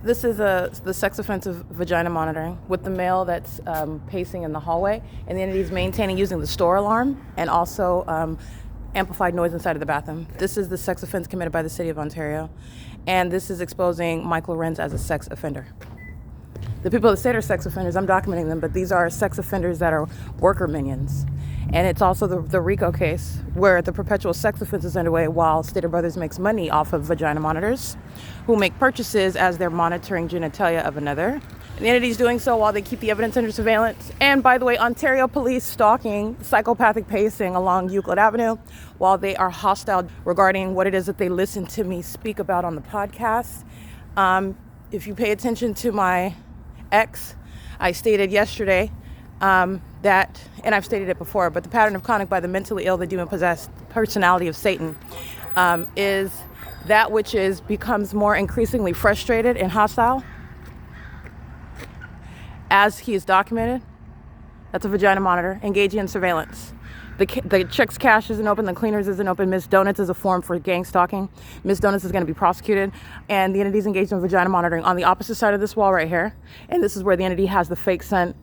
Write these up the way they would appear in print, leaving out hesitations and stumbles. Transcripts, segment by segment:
This is the sex offensive vagina monitoring with the male that's pacing in the hallway, and the entity is maintaining using the store alarm and also amplified noise inside of the bathroom. This is the sex offense committed by the City of Ontario, and this is exposing Michael Lorenz as a sex offender. The people that say they're sex offenders, I'm documenting them, but these are sex offenders that are worker minions. And it's also the RICO case where the perpetual sex offense is underway while Stater Brothers makes money off of vagina monitors who make purchases as they're monitoring genitalia of another. And the entity's doing so while they keep the evidence under surveillance. And by the way, Ontario police stalking psychopathic pacing along Euclid Avenue while they are hostile regarding what it is that they listen to me speak about on the podcast. If you pay attention to my X, I stated yesterday that, and I've stated it before, but the pattern of conduct by the mentally ill, the demon-possessed personality of Satan is that which becomes more increasingly frustrated and hostile as he is documented. That's a vagina monitor engaging in surveillance. The chick's cash isn't open, the cleaners isn't open. Miss Donuts is a form for gang stalking. Miss Donuts is going to be prosecuted, and the entity's engaged in vagina monitoring on the opposite side of this wall right here. And this is where the entity has the fake scent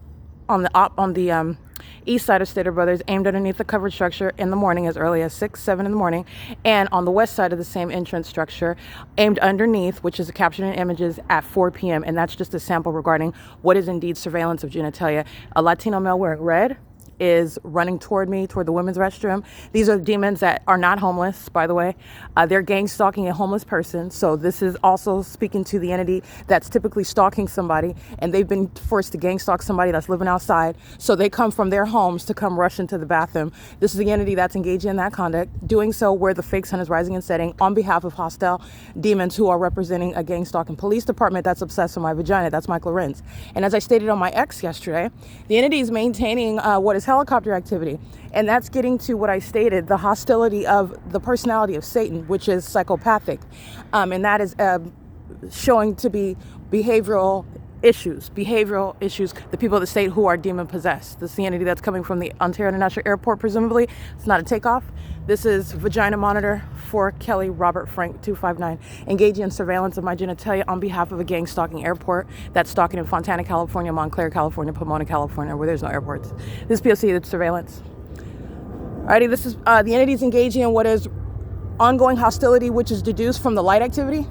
on the east side of Stater Brothers, aimed underneath the covered structure in the morning as early as 6, 7 in the morning, and on the west side of the same entrance structure, aimed underneath, which is captured in images at 4 p.m. And that's just a sample regarding what is indeed surveillance of genitalia. A Latino male wearing red is running toward me, toward the women's restroom. These are demons that are not homeless, by the way. They're gang stalking a homeless person. So this is also speaking to the entity that's typically stalking somebody, and they've been forced to gang stalk somebody that's living outside. So they come from their homes to come rush into the bathroom. This is the entity that's engaging in that conduct, doing so where the fake sun is rising and setting on behalf of hostile demons who are representing a gang stalking police department that's obsessed with my vagina. That's Michael Lorenz. And as I stated on my X yesterday, the entity is maintaining what is helicopter activity, and that's getting to what I stated, the hostility of the personality of Satan, which is psychopathic, and that is showing to be behavioral issues, the people of the state who are demon possessed. This is the entity that's coming from the Ontario International Airport, presumably. It's not a takeoff. This is vagina monitor for Kelly Robert Frank 259, engaging in surveillance of my genitalia on behalf of a gang stalking airport that's stalking in Fontana, California, Montclair, California, Pomona, California, where there's no airports. This is P.O.C, it's surveillance. Alrighty, this is the entity's engaging in what is ongoing hostility, which is deduced from the light activity,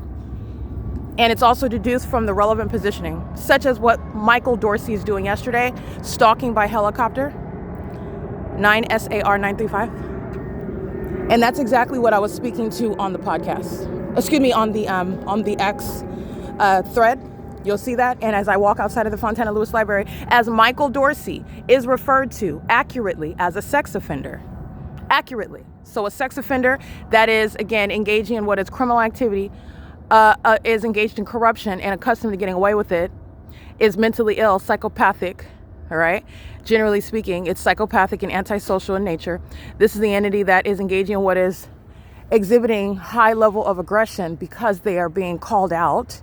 and it's also deduced from the relevant positioning, such as what Michael Dorsey is doing yesterday, stalking by helicopter, 9 SAR 935. And that's exactly what I was speaking to on the podcast. Excuse me, on the X thread. You'll see that. And as I walk outside of the Fontana Lewis Library, as Michael Dorsey is referred to accurately as a sex offender. Accurately. So a sex offender that is, again, engaging in what is criminal activity, is engaged in corruption and accustomed to getting away with it, is mentally ill, psychopathic, all right? Generally speaking, it's psychopathic and antisocial in nature. This is the entity that is engaging in what is exhibiting high level of aggression because they are being called out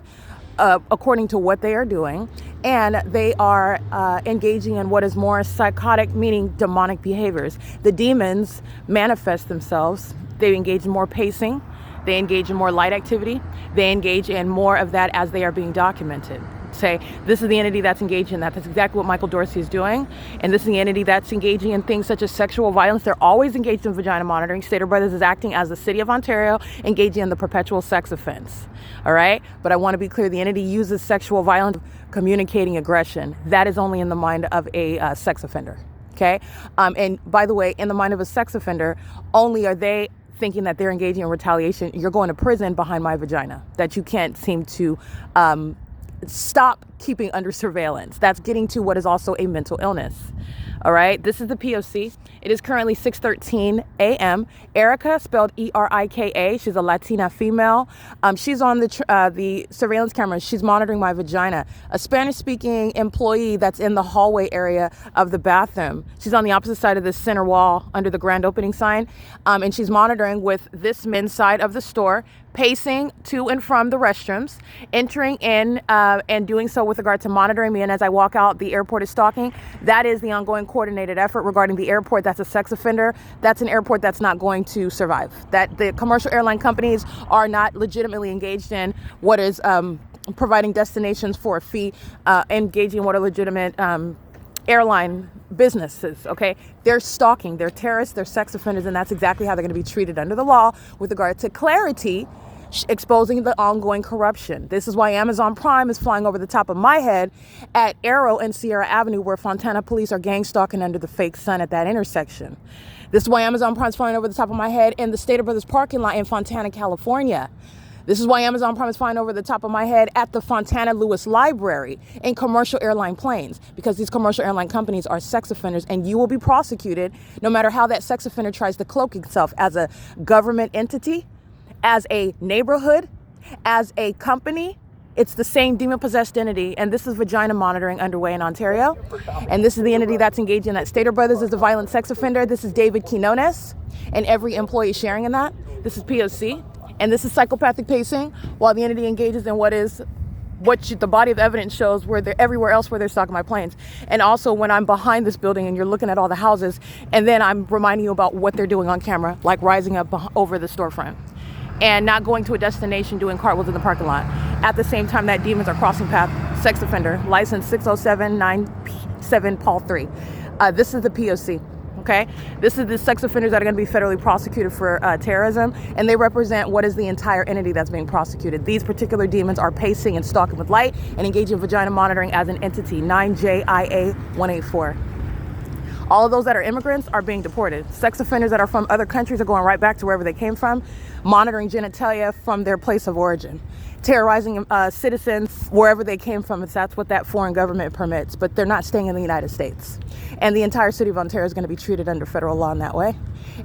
according to what they are doing, and they are engaging in what is more psychotic, meaning demonic behaviors. The demons manifest themselves. They engage in more pacing. They engage in more light activity. They engage in more of that as they are being documented. Say, this is the entity that's engaged in that. That's exactly what Michael Dorsey is doing. And this is the entity that's engaging in things such as sexual violence. They're always engaged in vagina monitoring. Stater Brothers is acting as the City of Ontario, engaging in the perpetual sex offense. All right? But I want to be clear, the entity uses sexual violence, communicating aggression. That is only in the mind of a sex offender. Okay? And by the way, in the mind of a sex offender, only are they thinking that they're engaging in retaliation. You're going to prison behind my vagina that you can't seem to stop keeping under surveillance. That's getting to what is also a mental illness. All right, this is the P.O.C. It is currently 6:13 a.m. Erica, spelled E-R-I-K-A. She's a Latina female. She's on the surveillance camera. She's monitoring my vagina. A Spanish-speaking employee that's in the hallway area of the bathroom. She's on the opposite side of the center wall under the grand opening sign, and she's monitoring with this men's side of the store, pacing to and from the restrooms, entering in and doing so with regard to monitoring me. And as I walk out, the airport is stalking. That is the ongoing coordinated effort regarding the airport. That's a sex offender. That's an airport that's not going to survive. That the commercial airline companies are not legitimately engaged in what is providing destinations for a fee, engaging in what are legitimate airline businesses, okay? They're stalking, they're terrorists, they're sex offenders, and that's exactly how they're going to be treated under the law with regard to clarity, exposing the ongoing corruption. This is why Amazon Prime is flying over the top of my head at Arrow and Sierra Avenue, where Fontana police are gang stalking under the fake sun at that intersection. This is why Amazon Prime is flying over the top of my head in the Stater Brothers parking lot in Fontana, California. This is why Amazon Prime is flying over the top of my head at the Fontana Lewis Library in commercial airline planes, because these commercial airline companies are sex offenders, and you will be prosecuted no matter how that sex offender tries to cloak himself as a government entity, as a neighborhood, as a company. It's the same demon-possessed entity, and this is vagina monitoring underway in Ontario. And this is the entity that's engaged in that. Stater Brothers is the violent sex offender. This is David Quinones, and every employee sharing in that. This is P.O.C. And this is psychopathic pacing, while the entity engages in what the body of evidence shows where they're everywhere else where they're stalking my planes. And also when I'm behind this building and you're looking at all the houses, and then I'm reminding you about what they're doing on camera, like rising up over the storefront and not going to a destination doing cartwheels in the parking lot. At the same time that demons are crossing path, sex offender, license 60797 Paul 3. This is the P.O.C. Okay, this is the sex offenders that are going to be federally prosecuted for terrorism, and they represent what is the entire entity that's being prosecuted. These particular demons are pacing and stalking with light and engaging in vagina monitoring as an entity, 9JIA 184. All of those that are immigrants are being deported. Sex offenders that are from other countries are going right back to wherever they came from, monitoring genitalia from their place of origin, terrorizing citizens wherever they came from, if that's what that foreign government permits, but they're not staying in the United States. And the entire city of Ontario is going to be treated under federal law in that way.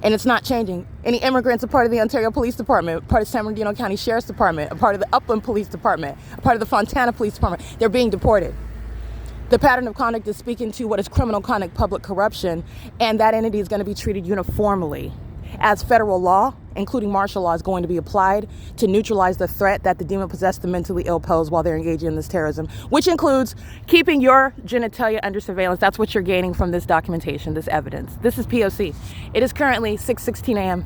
And it's not changing. Any immigrants are part of the Ontario Police Department, part of San Bernardino County Sheriff's Department, a part of the Upland Police Department, a part of the Fontana Police Department. They're being deported. The pattern of conduct is speaking to what is criminal conduct, public corruption, and that entity is going to be treated uniformly as federal law, including martial law, is going to be applied to neutralize the threat that the demon-possessed, the mentally ill pose while they're engaging in this terrorism, which includes keeping your genitalia under surveillance. That's what you're gaining from this documentation, this evidence. This is P.O.C. It is currently 6:16 a.m.